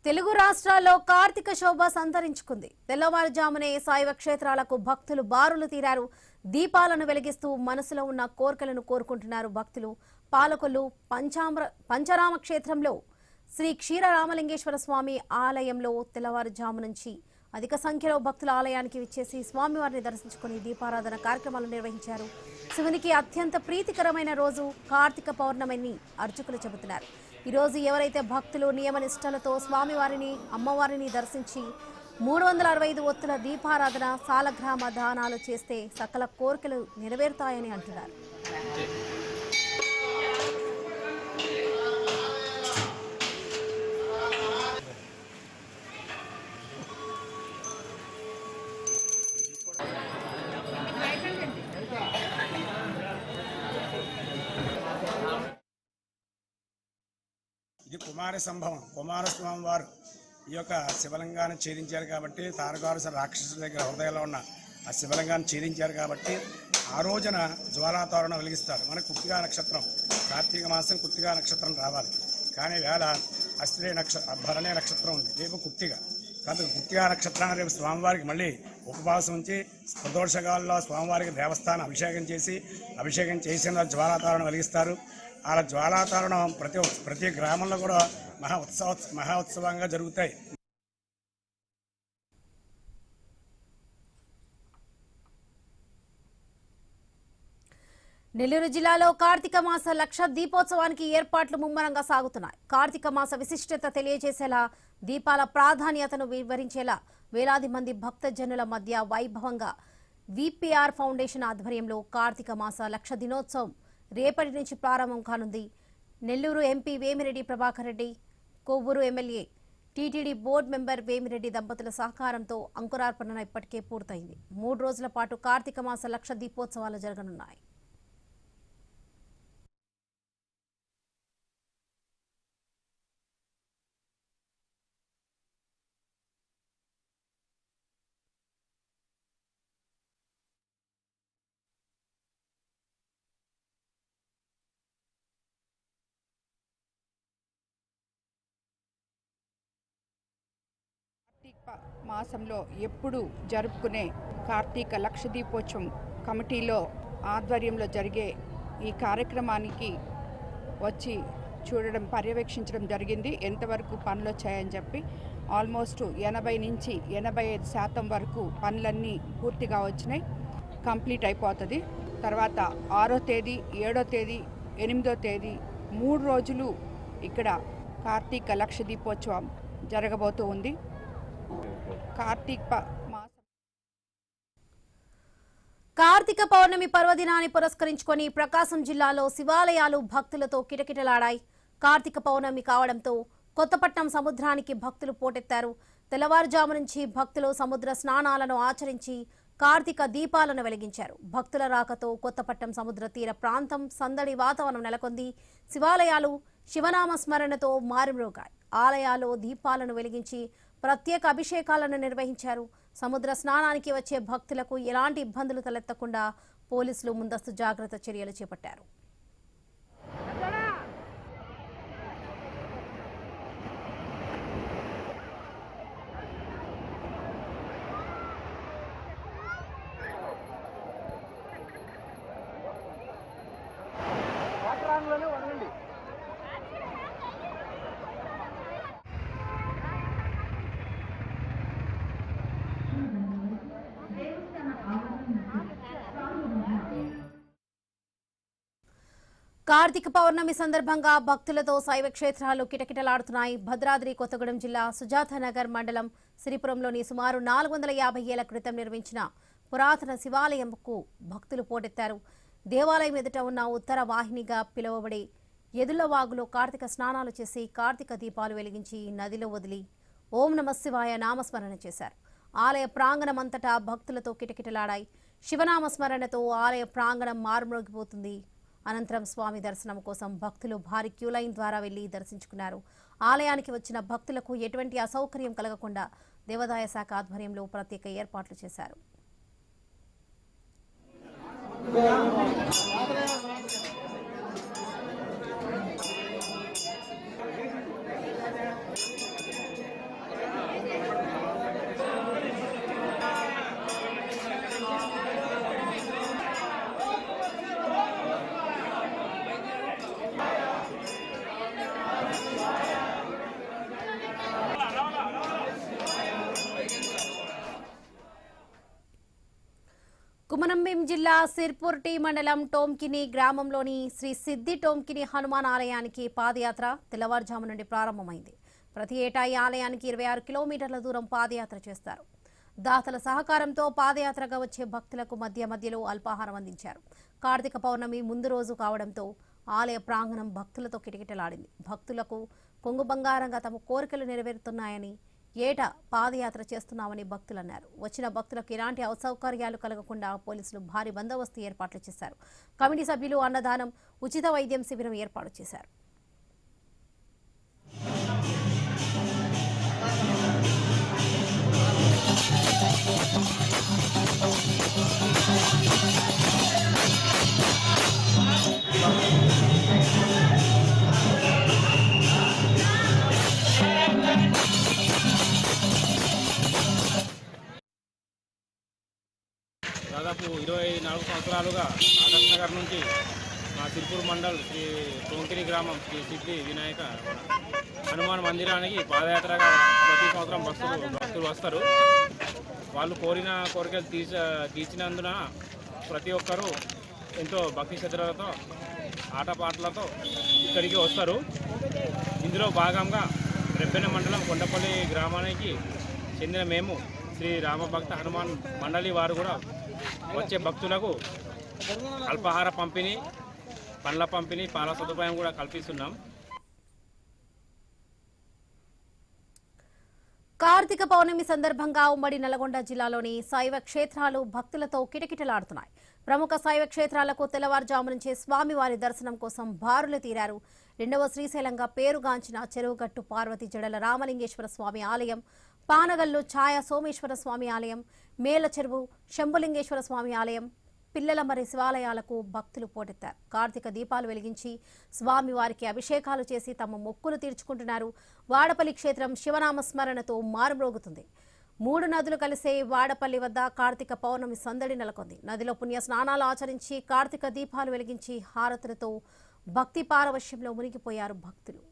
తెలుగు రాష్ట్రాల్లో కార్తీక శోభ సంతరించుకుంది. తెల్లవారుజామునే శైవ క్షేత్రాలకు భక్తులు బారులు తీరారు. దీపాలను వెలిగిస్తూ మనసులో ఉన్న కోర్కెలను కోరుకుంటున్నారు భక్తులు. పాలకొల్లు పంచరామ క్షేత్రంలో శ్రీ క్షీరరామలింగేశ్వర స్వామి ఆలయంలో తెల్లవారుజాము నుంచి అధిక సంఖ్యలో భక్తుల ఆలయానికి విచ్చేసి స్వామివారిని దర్శించుకుని దీపారాధన కార్యక్రమాలు నిర్వహించారు. శివునికి అత్యంత ప్రీతికరమైన రోజు కార్తీక పౌర్ణమిని అర్చకులు చెబుతున్నారు. ఈరోజు ఎవరైతే భక్తులు నియమనిష్టలతో స్వామివారిని అమ్మవారిని దర్శించి 365 ఒత్తుల దీపారాధన సాలగ్రామ దానాలు చేస్తే సకల కోరికలు నెరవేరుతాయని అంటున్నారు. ఇది కుమార సంభవం. కుమారస్వామి వారు ఈ యొక్క శివలింగాన్ని ఛేదించారు కాబట్టి తారకాసుర రాక్షసుల దగ్గర హృదయంలో ఉన్న ఆ శివలింగాన్ని ఛేదించారు కాబట్టి ఆ రోజున జ్వాలాతోరణం వెలిగిస్తారు. మనకు కుత్తిగా నక్షత్రం, కార్తీక మాసం కుత్తిగా నక్షత్రం రావాలి. కానీ వేళ భరణి నక్షత్రం ఉంది, రేపు కుత్తిగా. కాబట్టి కుత్తిగా నక్షత్రాన్ని రేపు స్వామివారికి మళ్ళీ ఉపవాసం ఉంచి ప్రదోషకాలలో స్వామివారికి దేవస్థానం అభిషేకం చేసిన జ్వాలాతోరణం వెలిగిస్తారు. అలా జ్వాలాతోరణం ప్రతి గ్రామంలో కూడా మహా ఉత్సవంగా జరుగుతాయి. నెల్లూరు జిల్లాలో కార్తీక మాస లక్ష దీపోత్సవానికి ఏర్పాట్లు ముమ్మరంగా సాగుతున్నాయి. కార్తీక మాస విశిష్టత తెలియజేసేలా, దీపాల ప్రాధాన్యతను వివరించేలా వేలాది మంది భక్తజనుల మధ్య వైభవంగా విపిఆర్ ఫౌండేషన్ ఆధ్వర్యంలో కార్తీక మాస లక్ష దినోత్సవం రేపటి నుంచి ప్రారంభం కానుంది. Nellore MP Vemireddy Prabhakar Reddy, Kovvur MLA TTD board member Vemireddy దంపతుల సహకారంతో అంకురార్పణ ఇప్పటికే పూర్తయింది. 3 రోజుల పాటు కార్తీక మాస లక్ష దీపోత్సవాలు జరగనున్నాయి. కార్తీక మాసంలో ఎప్పుడు జరుపుకునే కార్తీక లక్ష దీపోత్సవం కమిటీలో ఆధ్వర్యంలో జరిగే ఈ కార్యక్రమానికి వచ్చి పర్యవేక్షించడం జరిగింది. ఎంతవరకు పనులు వచ్చాయని చెప్పి ఆల్మోస్ట్ 80 నుంచి 85% వరకు పనులన్నీ పూర్తిగా వచ్చినాయి. కంప్లీట్ అయిపోతుంది. తర్వాత 6వ తేదీ, 7వ తేదీ, 8వ తేదీ 3 రోజులు ఇక్కడ కార్తీక లక్ష దీపోత్సవం జరగబోతూ ఉంది. కార్తీక పౌర్ణమి పర్వదినాన్ని పురస్కరించుకొని ప్రకాశం జిల్లాలో శివాలయాలు భక్తులతో కిటకిటలాడాయి. కార్తీక పౌర్ణమి కావడంతో కొత్తపట్నం సముద్రానికి భక్తులు పోటెత్తారు. తెల్లవారుజాము నుంచి భక్తులు సముద్ర స్నానాలను ఆచరించి కార్తీక దీపాలను వెలిగించారు. భక్తుల రాకతో కొత్తపట్నం సముద్ర తీర ప్రాంతం సందడి వాతావరణం నెలకొంది. శివాలయాలు శివనామ స్మరణతో మారుమ్రోగాయి. ఆలయాల్లో దీపాలను వెలిగించి ప్రత్యేక అభిషేకాలను నిర్వహించారు. సముద్ర స్నానానికి వచ్చే భక్తులకు ఎలాంటి ఇబ్బందులు తలెత్తకుండా పోలీసులు ముందస్తు జాగ్రత్త చర్యలు చేపట్టారు. కార్తీక పౌర్ణమి సందర్భంగా భక్తులతో శైవ క్షేత్రాలు కిటకిటలాడుతున్నాయి. భద్రాద్రి కొత్తగూడెం జిల్లా సుజాతనగర్ మండలం సిరిపురంలోని సుమారు 450 ఏళ్ల క్రితం నిర్మించిన పురాతన శివాలయంకు భక్తులు పోటెత్తారు. దేవాలయం ఎదుట ఉన్న ఉత్తర వాహినిగా పిలువబడే ఎదులవాగులో కార్తీక స్నానాలు చేసి కార్తీక దీపాలు వెలిగించి నదిలో వదిలి ఓం నమః శివాయ నామస్మరణ చేశారు. ఆలయ ప్రాంగణమంతటా భక్తులతో కిటకిటలాడాయి. శివనామ స్మరణతో ఆలయ ప్రాంగణం మారుమ్రోగిపోతుంది. అనంతరం స్వామి దర్శనం కోసం భక్తులు భారీ క్యూలైన్ ద్వారా వెళ్లి దర్శించుకున్నారు. ఆలయానికి వచ్చిన భక్తులకు ఎటువంటి అసౌకర్యం కలగకుండా దేవాదాయ శాఖ ఆధ్వర్యంలో ప్రత్యేక ఏర్పాట్లు చేశారు. కొమరంభీం జిల్లా సిర్పూర్ మండలం టోంకిని గ్రామంలోని శ్రీ సిద్ధి టోంకిని హనుమాన్ ఆలయానికి పాదయాత్ర తెల్లవారుజాము నుండి ప్రారంభమైంది. ప్రతి ఏటా ఈ ఆలయానికి 26 కిలోమీటర్ల దూరం పాదయాత్ర చేస్తారు. దాతల సహకారంతో పాదయాత్రగా వచ్చే భక్తులకు మధ్యలో అల్పాహారం అందించారు. కార్తీక పౌర్ణమి ముందు రోజు కావడంతో ఆలయ ప్రాంగణం భక్తులతో కిటకిటలాడింది. భక్తులకు కొంగు బంగారంగా తమ కోరికలు నెరవేరుతున్నాయని ఏటా పాదయాత్ర చేస్తున్నామని భక్తులు అన్నారు. వచ్చిన భక్తులకు ఎలాంటి అసౌకర్యాలు కలగకుండా పోలీసులు భారీ బందోబస్తు ఏర్పాట్లు చేశారు. కమిటీ సభ్యులు అన్నదానం, ఉచిత వైద్యం శిబిరం ఏర్పాటు చేశారు. దాదాపు 24 సంవత్సరాలుగా ఆదర్శ్ నగర్ నుంచి మా సిర్పూర్ మండల్ శ్రీ టోంకిని గ్రామం శ్రీ సిద్ధి వినాయక హనుమాన్ మందిరానికి పాదయాత్రగా ప్రతి సంవత్సరం భక్తులు వస్తారు. వాళ్ళు కోరిన కోరికలు తీర్చినందున ప్రతి ఒక్కరూ ఎంతో భక్తి శ్రద్ధలతో ఆటపాటలతో ఇక్కడికి వస్తారు. ఇందులో భాగంగా రెబ్బెన మండలం కొండపల్లి గ్రామానికి చెందిన మేము శ్రీ రామభక్త హనుమాన్ మండలి వారు కూడా వచ్చే భక్తులకు అల్పాహార పంపిణీ, పండ్ల పంపిణీ, పాల సదుపాయం కూడా కల్పిస్తున్నాం. కార్తీక పౌర్ణమి సందర్భంగా ఉమ్మడి నల్గొండ జిల్లాలోని శైవ క్షేత్రాలు భక్తులతో కిటకిటలాడుతున్నాయి. ప్రముఖ శైవ క్షేత్రాలకు తెల్లవారుజాము నుంచే స్వామివారి దర్శనం కోసం బారులు తీరారు. రెండవ శ్రీశైలంగా పేరుగాంచిన చెరువుగట్టు పార్వతి జడల రామలింగేశ్వర స్వామి ఆలయం, పానగల్లు ఛాయ సోమేశ్వర స్వామి ఆలయం, మేల చెరువు శంభులింగేశ్వర స్వామి ఆలయం, పిల్లలమరి శివాలయాలకు భక్తులు పోటెత్తారు. కార్తీక దీపాలు వెలిగించి స్వామివారికి అభిషేకాలు చేసి తమ మొక్కులు తీర్చుకుంటున్నారు. వాడపల్లి క్షేత్రం శివనామస్మరణతో మారుమ్రోగుతుంది. 3 నదులు కలిసే వాడపల్లి వద్ద కార్తీక పౌర్ణమి సందడి నెలకొంది. నదిలో పుణ్య స్నానాలు ఆచరించి కార్తీక దీపాలు వెలిగించి హారతులతో భక్తి పారవశ్యంలో మునిగిపోయారు భక్తులు.